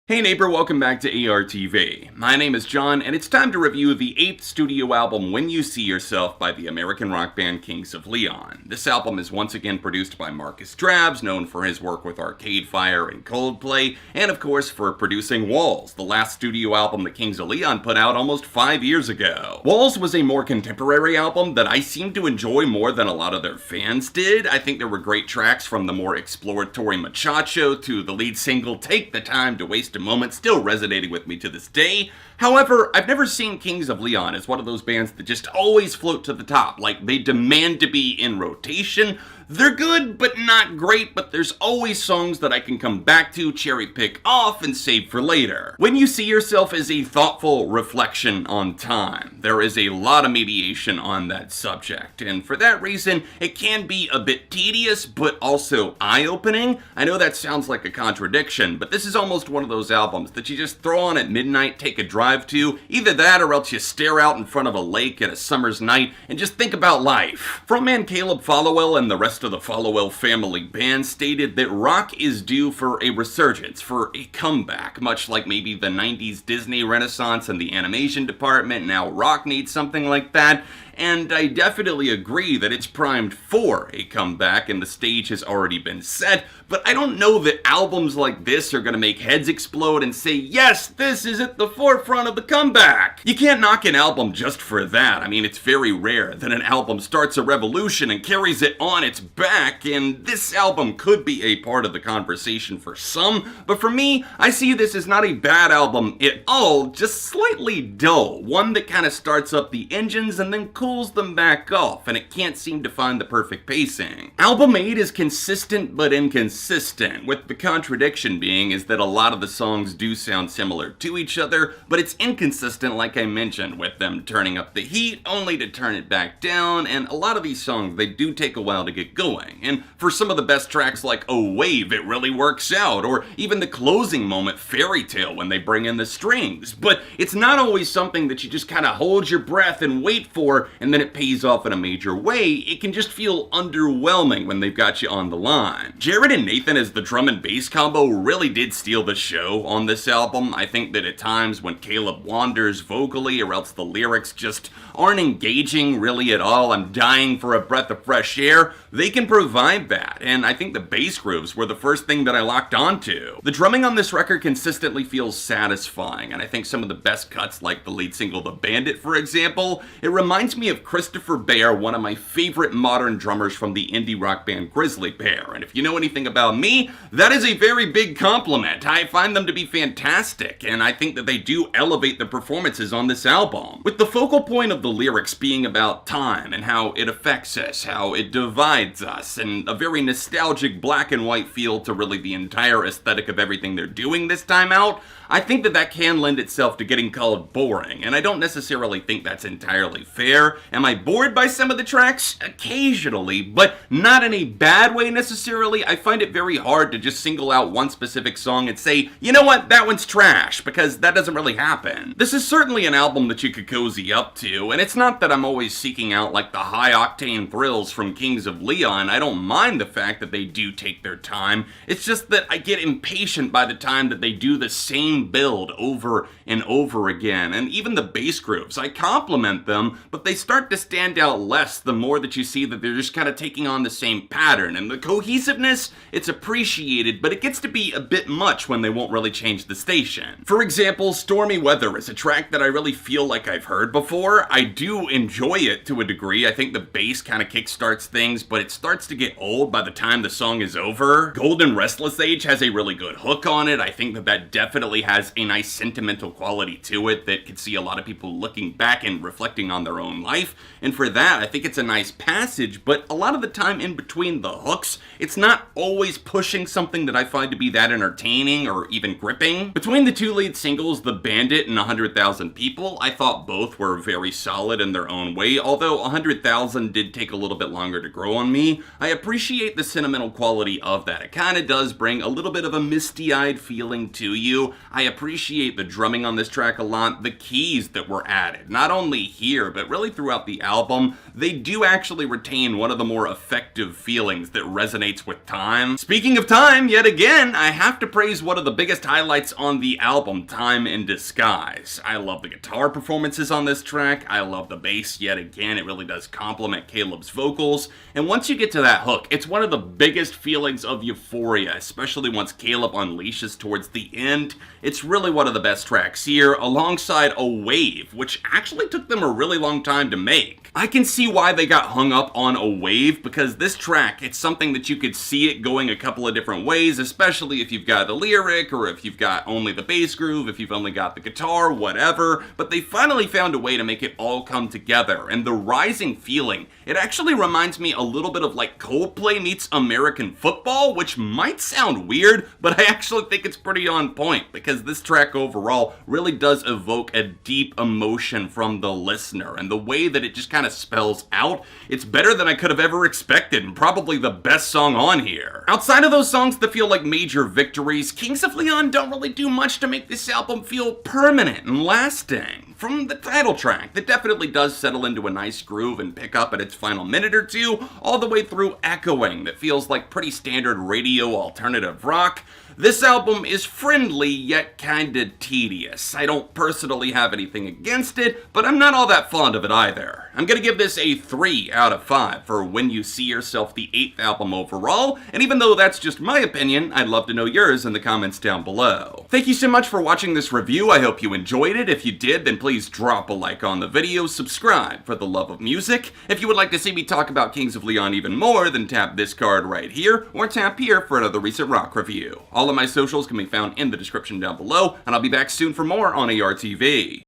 Hey neighbor, welcome back to ARTV. My name is John, and it's time to review the 8th studio album, When You See Yourself, by the American rock band Kings of Leon. This album is once again produced by Marcus Drabs, known for his work with Arcade Fire and Coldplay, and of course for producing Walls, the last studio album that Kings of Leon put out almost 5 years ago. Walls was a more contemporary album that I seem to enjoy more than a lot of their fans did. I think there were great tracks from the more exploratory Muchacho to the lead single Take the Time to Waste a Moment, still resonating with me to this day. However, I've never seen Kings of Leon as one of those bands that just always float to the top, like they demand to be in rotation. They're good, but not great, but there's always songs that I can come back to, cherry pick off, and save for later. When You See Yourself is a thoughtful reflection on time. There is a lot of mediation on that subject, and for that reason, it can be a bit tedious, but also eye-opening. I know that sounds like a contradiction, but this is almost one of those albums that you just throw on at midnight, take a drive to, either that or else you stare out in front of a lake at a summer's night and just think about life. Frontman Caleb Followell and the rest of the Followell family band stated that rock is due for a resurgence, for a comeback, much like maybe the 90s Disney Renaissance and the animation department. Now rock needs something like that. And I definitely agree that it's primed for a comeback and the stage has already been set, but I don't know that albums like this are gonna make heads explode and say, yes, this is at the forefront of the comeback. You can't knock an album just for that. I mean, it's very rare that an album starts a revolution and carries it on its back, and this album could be a part of the conversation for some, but for me, I see this as not a bad album at all, just slightly dull. One that kind of starts up the engines and then cools them back off, and it can't seem to find the perfect pacing. Album 8 is consistent but inconsistent, with the contradiction being is that a lot of the songs do sound similar to each other, but it's inconsistent like I mentioned, with them turning up the heat only to turn it back down, and a lot of these songs, they do take a while to get going, and for some of the best tracks like Oh Wave, it really works out, or even the closing moment, Fairytale, when they bring in the strings, but it's not always something that you just kind of hold your breath and wait for, and then it pays off in a major way. It can just feel underwhelming when they've got you on the line. Jared and Nathan as the drum and bass combo really did steal the show on this album. I think that at times when Caleb wanders vocally or else the lyrics just aren't engaging really at all, I'm dying for a breath of fresh air, they can provide that, and I think the bass grooves were the first thing that I locked onto. The drumming on this record consistently feels satisfying, and I think some of the best cuts, like the lead single The Bandit, for example, it reminds me of Christopher Bear, one of my favorite modern drummers from the indie rock band Grizzly Bear, and if you know anything about me, that is a very big compliment. I find them to be fantastic, and I think that they do elevate the performances on this album. With the focal point of the lyrics being about time and how it affects us, how it divides us, and a very nostalgic black and white feel to really the entire aesthetic of everything they're doing this time out, I think that that can lend itself to getting called boring, and I don't necessarily think that's entirely fair. Am I bored by some of the tracks? Occasionally, but not in a bad way necessarily. I find it very hard to just single out one specific song and say, you know what, that one's trash, because that doesn't really happen. This is certainly an album that you could cozy up to, and it's not that I'm always seeking out like the high-octane thrills from Kings of Leon. I don't mind the fact that they do take their time. It's just that I get impatient by the time that they do the same build over and over again, and even the bass grooves, I compliment them, but they start to stand out less the more that you see that they're just kind of taking on the same pattern, and the cohesiveness, it's appreciated, but it gets to be a bit much when they won't really change the station. For example, Stormy Weather is a track that I really feel like I've heard before. I do enjoy it to a degree. I think the bass kind of kickstarts things, but it starts to get old by the time the song is over. Golden Restless Age has a really good hook on it. I think that that definitely has a nice sentimental quality to it that could see a lot of people looking back and reflecting on their own life, and for that, I think it's a nice passage, but a lot of the time in between the hooks, it's not always pushing something that I find to be that entertaining or even gripping. Between the two lead singles, The Bandit and 100,000 People, I thought both were very solid in their own way, although 100,000 did take a little bit longer to grow on me. I appreciate the sentimental quality of that. It kind of does bring a little bit of a misty-eyed feeling to you. I appreciate the drumming on this track a lot, the keys that were added, not only here, but really throughout throughout the album, they do actually retain one of the more effective feelings that resonates with time. Speaking of time, yet again, I have to praise one of the biggest highlights on the album, Time in Disguise. I love the guitar performances on this track, I love the bass yet again, it really does complement Caleb's vocals, and once you get to that hook, it's one of the biggest feelings of euphoria, especially once Caleb unleashes towards the end. It's really one of the best tracks here, alongside A Wave, which actually took them a really long time to make. I can see why they got hung up on A Wave, because this track, it's something that you could see it going a couple of different ways, especially if you've got the lyric, or if you've got only the bass groove, if you've only got the guitar, whatever, but they finally found a way to make it all come together, and the rising feeling, it actually reminds me a little bit of like Coldplay meets American football, which might sound weird, but I actually think it's pretty on point, because this track overall really does evoke a deep emotion from the listener, and the way that it just kind of spells out, it's better than I could have ever expected, and probably the best song on here. Outside of those songs that feel like major victories, Kings of Leon don't really do much to make this album feel permanent and lasting. From the title track, that definitely does settle into a nice groove and pick up at its final minute or two, all the way through Echoing, that feels like pretty standard radio alternative rock. This album is friendly, yet kinda tedious. I don't personally have anything against it, but I'm not all that fond of it either. I'm gonna give this a 3 out of 5 for When You See Yourself, the 8th album overall, and even though that's just my opinion, I'd love to know yours in the comments down below. Thank you so much for watching this review, I hope you enjoyed it. If you did, then please drop a like on the video, subscribe for the love of music. If you would like to see me talk about Kings of Leon even more, then tap this card right here, or tap here for another recent rock review. All of my socials can be found in the description down below, and I'll be back soon for more on ARTV.